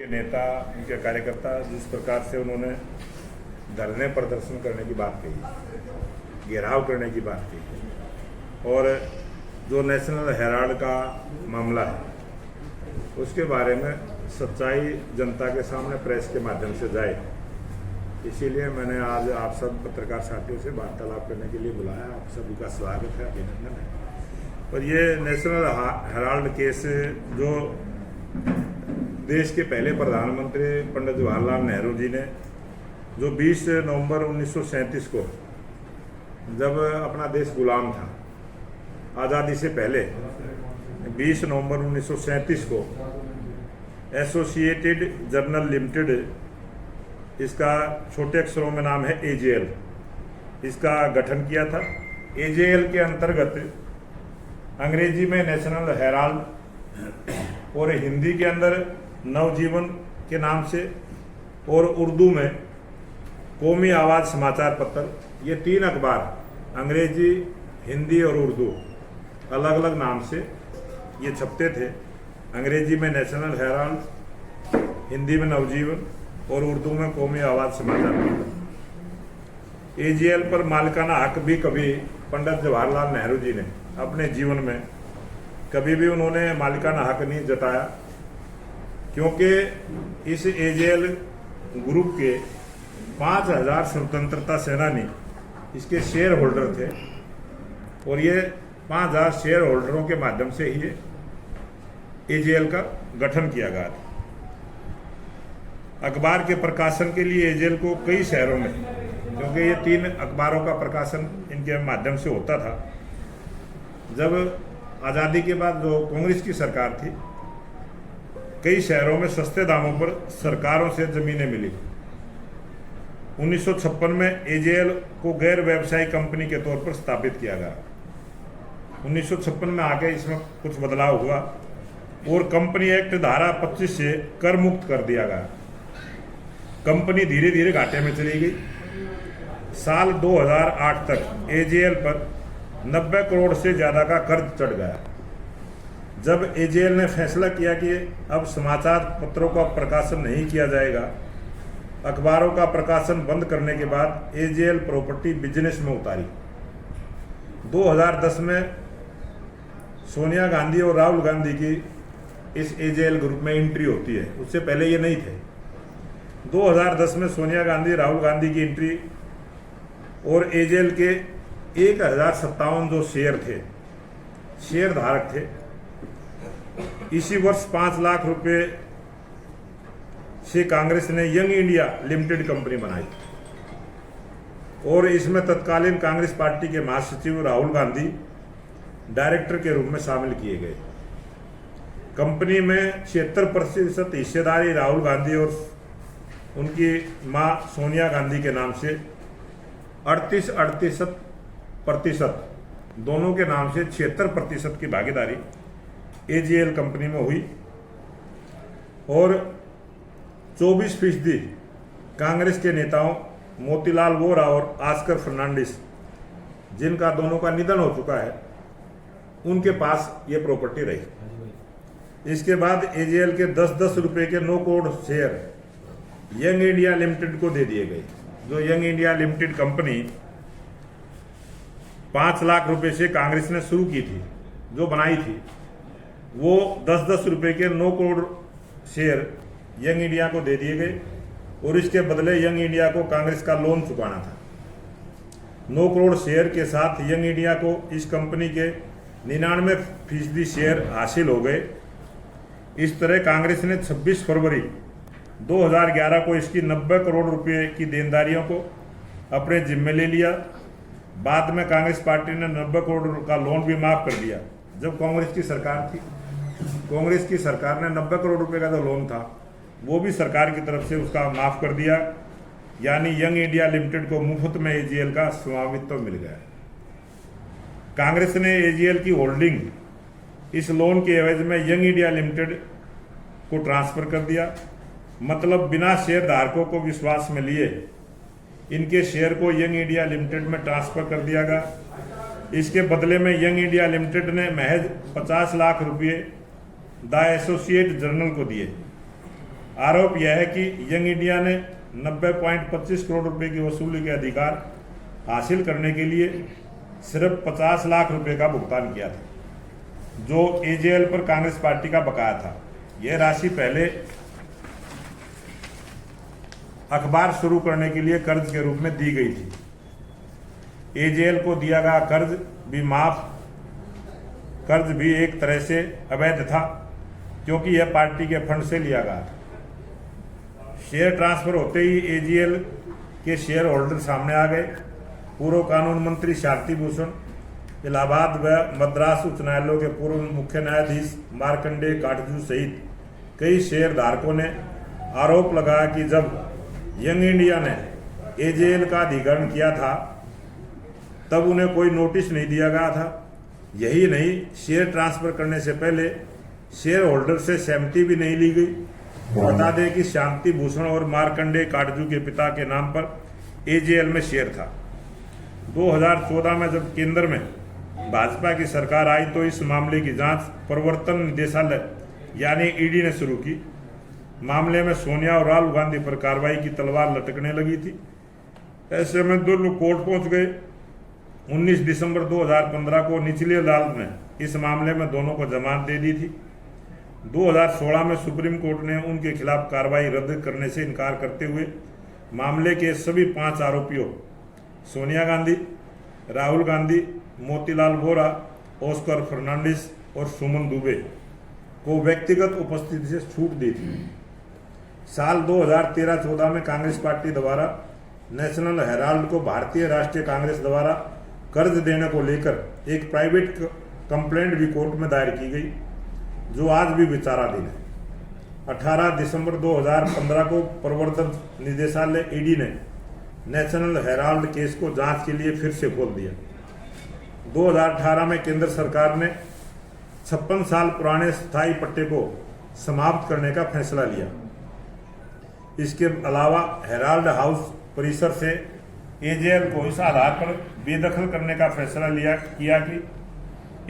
के नेता, उनके कार्यकर्ता जिस प्रकार से उन्होंने धरने प्रदर्शन करने की बात कही, घेराव करने की बात कही और जो नेशनल हेराल्ड का मामला है उसके बारे में सच्चाई जनता के सामने प्रेस के माध्यम से जाए, इसीलिए मैंने आज आप सब पत्रकार साथियों से वार्तालाप करने के लिए बुलाया। आप सभी का स्वागत है, अभिनंदन है। पर ये नेशनल हेराल्ड केस जो देश के पहले प्रधानमंत्री पंडित जवाहरलाल नेहरू जी ने जो 20 नवंबर 1937 को जब अपना देश गुलाम था, आज़ादी से पहले 20 नवंबर 1937 को एसोसिएटेड जर्नल लिमिटेड, इसका छोटे अक्षरों में नाम है एजेएल, इसका गठन किया था। एजेएल के अंतर्गत अंग्रेजी में नेशनल हेराल्ड और हिंदी के अंदर नवजीवन के नाम से और उर्दू में कौमी आवाज़ समाचार पत्र, ये 3 अखबार अंग्रेजी, हिंदी और उर्दू अलग अलग नाम से ये छपते थे। अंग्रेजी में नेशनल हेराल्ड, हिंदी में नवजीवन और उर्दू में कौमी आवाज़ समाचार पत्र। एजेएल पर मालिकाना हक भी कभी पंडित जवाहरलाल नेहरू जी ने अपने जीवन में कभी भी उन्होंने मालिकाना हक नहीं जताया, क्योंकि इस एजेएल ग्रुप के 5000 स्वतंत्रता सेनानी इसके शेयर होल्डर थे और ये 5000 शेयर होल्डरों के माध्यम से ही एजेएल का गठन किया गया था। अखबार के प्रकाशन के लिए एजेएल को कई शहरों में, क्योंकि ये 3 अखबारों का प्रकाशन इनके माध्यम से होता था। जब आज़ादी के बाद जो कांग्रेस की सरकार थी, कई शहरों में सस्ते दामों पर सरकारों से ज़मीनें मिली। 1956 में एजेएल को गैर व्यवसायिक कंपनी के तौर पर स्थापित किया गया। 1956 में आके इसमें कुछ बदलाव हुआ और कंपनी एक्ट धारा 25 से कर मुक्त कर दिया गया। कंपनी धीरे धीरे घाटे में चली गई। साल 2008 तक एजेएल पर 90 करोड़ से ज़्यादा का कर्ज चढ़ गया। जब एजेएल ने फैसला किया कि अब समाचार पत्रों का प्रकाशन नहीं किया जाएगा, अखबारों का प्रकाशन बंद करने के बाद एजेएल प्रॉपर्टी बिजनेस में उतारी। 2010 में सोनिया गांधी और राहुल गांधी की इस एजेएल ग्रुप में एंट्री होती है, उससे पहले ये नहीं थे। 2010 में सोनिया गांधी, राहुल गांधी की एंट्री और एजेएल के 1057 जो शेयर थे, शेयर धारक थे, इसी वर्ष 5 लाख रुपए से कांग्रेस ने यंग इंडिया लिमिटेड कंपनी बनाई और इसमें तत्कालीन कांग्रेस पार्टी के महासचिव राहुल गांधी डायरेक्टर के रूप में शामिल किए गए। कंपनी में 76% हिस्सेदारी राहुल गांधी और उनकी मां सोनिया गांधी के नाम से, 38% दोनों के नाम से 76% की भागीदारी एजेएल कंपनी में हुई और 24% कांग्रेस के नेताओं मोतीलाल वोरा और ऑस्कर फर्नांडिस, जिनका दोनों का निधन हो चुका है, उनके पास ये प्रॉपर्टी रही। इसके बाद एजेएल के 10-10 रुपए के 9 crore share young India limited को दे दिए गए। जो young India limited company 5 lakh रुपए से कांग्रेस ने शुरू की थी, जो बनाई थी, वो 10-10 रुपए के 9 करोड़ शेयर यंग इंडिया को दे दिए गए और इसके बदले यंग इंडिया को कांग्रेस का लोन चुकाना था। 9 करोड़ शेयर के साथ यंग इंडिया को इस कंपनी के 99% शेयर हासिल हो गए। इस तरह कांग्रेस ने 26 फरवरी 2011 को इसकी 90 करोड़ रुपए की देनदारियों को अपने जिम्मे ले लिया। बाद में कांग्रेस पार्टी ने 90 करोड़ का लोन भी माफ कर दिया। जब कांग्रेस की सरकार थी, कांग्रेस की सरकार ने 90 करोड़ रुपए का जो लोन था वो भी सरकार की तरफ से उसका माफ कर दिया, यानी यंग इंडिया लिमिटेड को मुफ्त में एजेएल का स्वामित्व मिल गया। कांग्रेस ने एजेएल की होल्डिंग इस लोन के एवज में यंग इंडिया लिमिटेड को ट्रांसफर कर दिया। मतलब बिना शेयर धारकों को विश्वास में लिए इनके शेयर को यंग इंडिया लिमिटेड में ट्रांसफर कर दिया गया। इसके बदले में यंग इंडिया लिमिटेड ने महज 50 लाख रुपये द एसोसिएट जर्नल को दिए। आरोप यह है कि यंग इंडिया ने 90.25 करोड़ रुपए की वसूली के अधिकार हासिल करने के लिए सिर्फ 50 लाख रुपए का भुगतान किया था, जो एजेएल पर कांग्रेस पार्टी का बकाया था। यह राशि पहले अखबार शुरू करने के लिए कर्ज के रूप में दी गई थी। एजेएल को दिया गया कर्ज भी एक तरह से अवैध था, क्योंकि यह पार्टी के फंड से लिया गया। शेयर ट्रांसफर होते ही एजेएल के शेयर होल्डर सामने आ गए। पूर्व कानून मंत्री शांति भूषण, इलाहाबाद व मद्रास उच्च न्यायालयों के पूर्व मुख्य न्यायाधीश मार्कंडेय काटजू सहित कई शेयर धारकों ने आरोप लगाया कि जब यंग इंडिया ने एजेएल का अधिग्रहण किया था तब उन्हें कोई नोटिस नहीं दिया गया था। यही नहीं, शेयर ट्रांसफर करने से पहले शेयर होल्डर से सहमति भी नहीं ली गई। बता दें कि शांति भूषण और मार्कंडेय काटजू के पिता के नाम पर एजेएल में शेयर था। 2014 में जब केंद्र में भाजपा की सरकार आई तो इस मामले की जांच प्रवर्तन निदेशालय यानी ईडी ने शुरू की। मामले में सोनिया और राहुल गांधी पर कार्रवाई की तलवार लटकने लगी थी। ऐसे में दोनों कोर्ट पहुंच गए। 19 दिसंबर 2015 को निचली अदालत ने इस मामले में दोनों को जमानत दे दी थी। 2016 में सुप्रीम कोर्ट ने उनके खिलाफ कार्रवाई रद्द करने से इनकार करते हुए मामले के सभी 5 आरोपियों सोनिया गांधी, राहुल गांधी, मोतीलाल वोरा, ऑस्कर फर्नांडिस और सुमन दुबे को व्यक्तिगत उपस्थिति से छूट दी थी। साल 2013-14 में कांग्रेस पार्टी द्वारा नेशनल हेराल्ड को भारतीय राष्ट्रीय कांग्रेस द्वारा कर्ज देने को लेकर एक प्राइवेट कंप्लेंट भी कोर्ट में दायर की गई, जो आज भी विचाराधीन है। 18 दिसंबर 2015 को प्रवर्तन निदेशालय ईडी ने नेशनल हेराल्ड केस को जांच के लिए फिर से खोल दिया। 2018 में केंद्र सरकार ने 56 साल पुराने स्थायी पट्टे को समाप्त करने का फैसला लिया। इसके अलावा हेराल्ड हाउस परिसर से एजेएल को इस आधार पर बेदखल करने का फैसला किया कि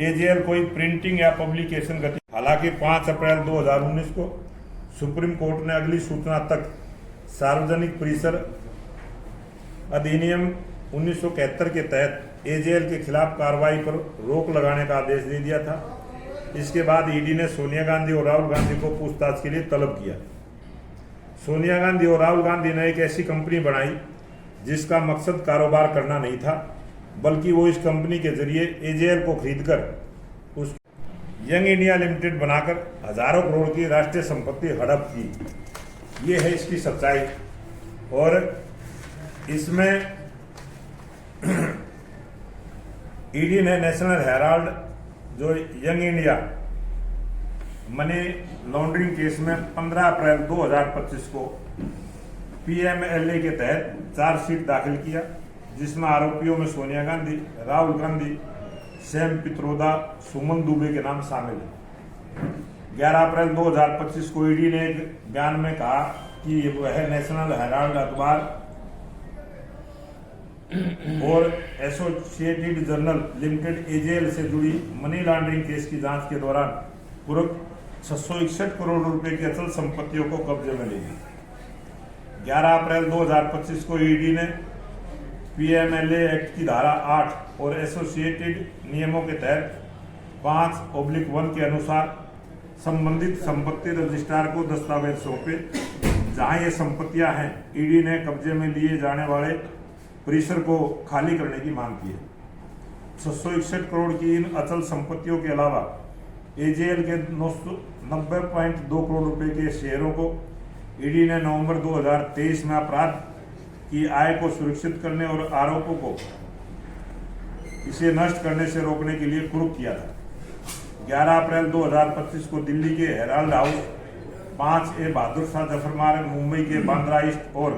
एजेएल कोई प्रिंटिंग या पब्लिकेशन गति। हालांकि 5 अप्रैल 2019 को सुप्रीम कोर्ट ने अगली सूचना तक सार्वजनिक परिसर अधिनियम 1971 के तहत एजेएल के खिलाफ कार्रवाई पर रोक लगाने का आदेश दे दिया था। इसके बाद ईडी ने सोनिया गांधी और राहुल गांधी को पूछताछ के लिए तलब किया। सोनिया गांधी और राहुल गांधी ने एक ऐसी कंपनी बनाई जिसका मकसद कारोबार करना नहीं था, बल्कि वो इस कंपनी के जरिए एजेएल को खरीदकर उस यंग इंडिया लिमिटेड बनाकर हजारों करोड़ की राष्ट्रीय संपत्ति हड़प की। ये है इसकी सच्चाई। और इसमें ईडी ने नेशनल हेराल्ड जो young India money laundering case में 15 अप्रैल 2025 को पीएमएलए के तहत चार्जशीट दाखिल किया, जिसमें आरोपियों में सोनिया गांधी, राहुल गांधी, सैम पित्रोदा, सुमन दुबे के नाम शामिल हैं। 11 अप्रैल 2025 को ईडी ने एक बयान में कहा कि वह नेशनल हेराल्ड अखबार और एसोसिएटेड जर्नल लिमिटेड एजेएल से जुड़ी मनी लॉन्ड्रिंग केस की जांच के दौरान पूर्व 661 करोड़ रुपए की अचल संपत्तियों को कब्जे में लेगी। 11 अप्रैल 2025 को ईडी ने पीएमएलए एक्ट की धारा 8 और एसोसिएटेड नियमों के तहत 5/1 के अनुसार संबंधित संपत्ति रजिस्ट्रार को दस्तावेज सौंपे, जहां ये संपत्तियां हैं। ईडी ने कब्जे में लिए जाने वाले परिसर को खाली करने की मांग की है। 661 करोड़ की इन अचल संपत्तियों के अलावा एजेएल के 90.2 करोड़ रुपए के शेयरों को ईडी ने नवंबर 2023 में अपराध की आय को सुरक्षित करने और आरोपों को इसे नष्ट करने से रोकने के लिए कुर्क किया था। 11 अप्रैल 2025 को दिल्ली के Herald house, 5A Bahadur Shah Zafar मार्ग, मुंबई के बांद्रा ईस्ट और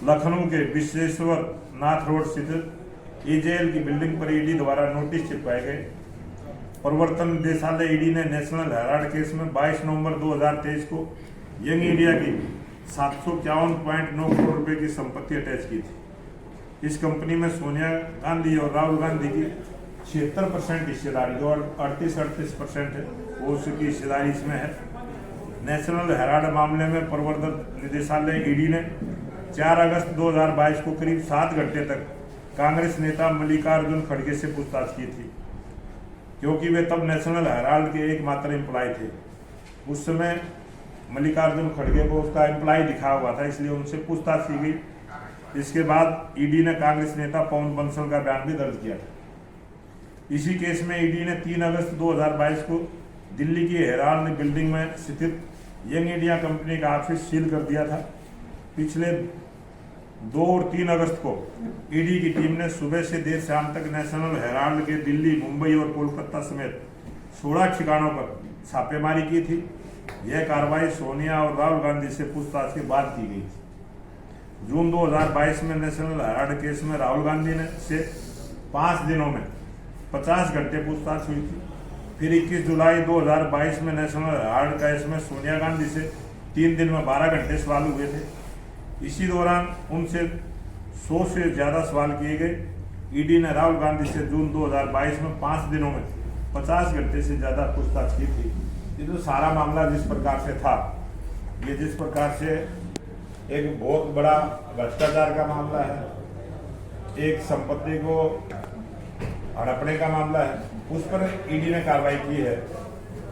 लखनऊ के विश्वेश्वर नाथ रोड स्थित एजेएल की बिल्डिंग पर ईडी द्वारा नोटिस चिपकाए गए। प्रवर्तन निदेशालय ईडी ने नेशनल हेराल्ड केस में 22 नवंबर 2023 को यंग इंडिया की 751.9 करोड़ रुपए की संपत्ति अटैच की थी। इस कंपनी में सोनिया गांधी और राहुल गांधी की 76% हिस्सेदारी, जो 38% है, वो उसकी हिस्सेदारी इसमें है। नेशनल हेराल्ड मामले में प्रवर्तन निदेशालय ईडी ने 4 अगस्त 2022 को करीब 7 घंटे तक कांग्रेस नेता मल्लिकार्जुन खड़गे से पूछताछ की थी, क्योंकि वे तब नेशनल हेराल्ड के एकमात्र एम्प्लॉय थे। उस समय मल्लिकार्जुन खड़गे को उसका एम्प्लॉय दिखा हुआ था, इसलिए उनसे पूछताछ की गई। इसके बाद ईडी ने कांग्रेस नेता पवन बंसल का बयान भी दर्ज किया था। इसी केस में ईडी ने 3 अगस्त 2022 को दिल्ली की हेराल्ड बिल्डिंग में स्थित यंग इंडिया कंपनी का ऑफिस सील कर दिया था। पिछले 2 और 3 अगस्त को ईडी की टीम ने सुबह से देर शाम तक नेशनल हेराल्ड के दिल्ली, मुंबई और कोलकाता समेत 16 ठिकानों पर छापेमारी की थी। यह कार्रवाई सोनिया और राहुल गांधी से पूछताछ के बाद की गई थी। जून 2022 में नेशनल हेराल्ड केस में राहुल गांधी ने से 5 दिनों में 50 घंटे पूछताछ हुई थी। फिर 21 जुलाई 2022 में नेशनल हेराल्ड केस में सोनिया गांधी से 3 दिन में 12 घंटे सवाल हुए थे। इसी दौरान उनसे 100 से ज़्यादा सवाल किए गए। ईडी ने राहुल गांधी से जून 2022 में 5 दिनों में 50 घंटे से ज़्यादा पूछताछ की थी। ये जो सारा मामला जिस प्रकार से था, ये जिस प्रकार से एक बहुत बड़ा भ्रष्टाचार का मामला है, एक संपत्ति को हड़पने का मामला है, उस पर ईडी ने कार्रवाई की है।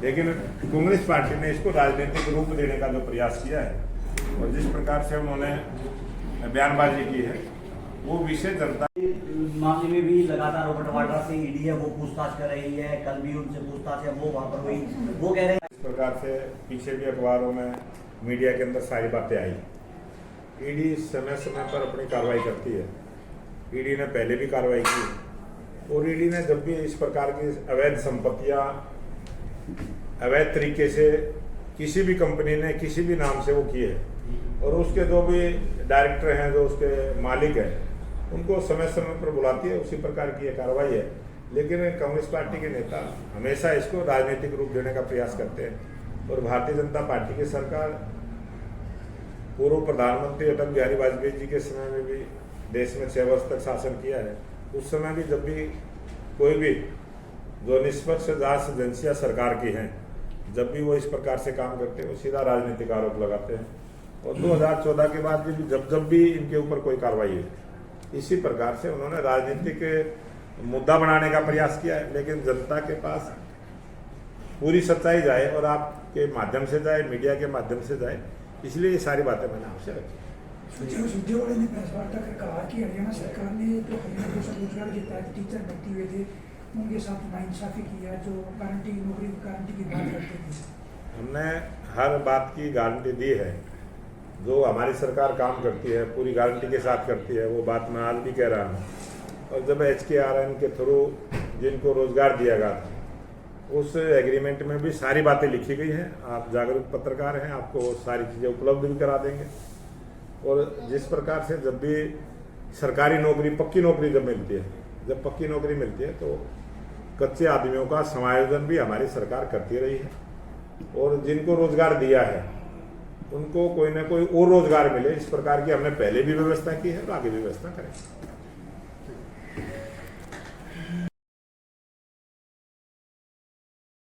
लेकिन कांग्रेस पार्टी ने इसको राजनीतिक रूप देने का जो प्रयास किया है और जिस प्रकार से उन्होंने बयानबाजी की है, वो विषय जनता मामले में भी लगातार रॉबर्ट वाड्रा से ईडी है वो पूछताछ कर रही है। कल भी उनसे पूछताछ है वो वहां पर हुई। वो कह रहे हैं इस प्रकार से पीछे भी अखबारों में, मीडिया के अंदर सारी बातें आई। ईडी समय समय पर अपनी कार्रवाई करती है। ईडी ने पहले भी कार्रवाई की और ईडी ने जब भी इस प्रकार की अवैध संपत्तियां अवैध तरीके से किसी भी कंपनी ने किसी भी नाम से वो किए और उसके जो भी डायरेक्टर हैं, जो उसके मालिक हैं, उनको समय समय पर बुलाती है। उसी प्रकार की ये कार्रवाई है। लेकिन कांग्रेस पार्टी के नेता हमेशा इसको राजनीतिक रूप देने का प्रयास करते हैं और भारतीय जनता पार्टी की सरकार पूर्व प्रधानमंत्री अटल बिहारी वाजपेयी जी के समय में भी देश में 6 वर्ष तक शासन किया है। उस समय भी जब भी कोई भी जो निष्पक्ष जांच एजेंसियां सरकार की हैं, जब भी वो इस प्रकार से काम करते हैं, वो सीधा राजनीतिक आरोप लगाते हैं। और 2014 के बाद भी जब भी इनके ऊपर कोई कार्रवाई हुई, इसी प्रकार से उन्होंने राजनीतिक मुद्दा बनाने का प्रयास किया है। लेकिन जनता के पास पूरी सच्चाई जाए और आपके माध्यम से जाए, मीडिया के माध्यम से जाए, इसलिए ये सारी बातें मैंने आपसे रखी। सुरजेवाला ने प्रेस वार्ता कर कहा कि हरियाणा सरकार ने जो हरियाणा को रोजगार के तहत टीचर भर्ती हुए थे, उनके साथ नाइंसाफी किया, जो गारंटी नौकरी गारंटी की बात करते थे। हमने हर बात की गारंटी दी है। जो हमारी सरकार काम करती है पूरी गारंटी के साथ करती है, वो बात मैं आज भी कह रहा हूँ। और जब HKRN के थ्रू जिनको रोजगार दिया गया था, उस एग्रीमेंट में भी सारी बातें लिखी गई हैं। आप जागरूक पत्रकार हैं, आपको सारी चीज़ें उपलब्ध भी करा देंगे। और जिस प्रकार से जब भी सरकारी नौकरी, पक्की नौकरी जब मिलती है, जब पक्की नौकरी मिलती है तो कच्चे आदमियों का समायोजन भी हमारी सरकार करती रही है। और जिनको रोजगार दिया है उनको कोई ना कोई और रोजगार मिले, इस प्रकार की हमने पहले भी व्यवस्था की है और आगे भी व्यवस्था करेंगे।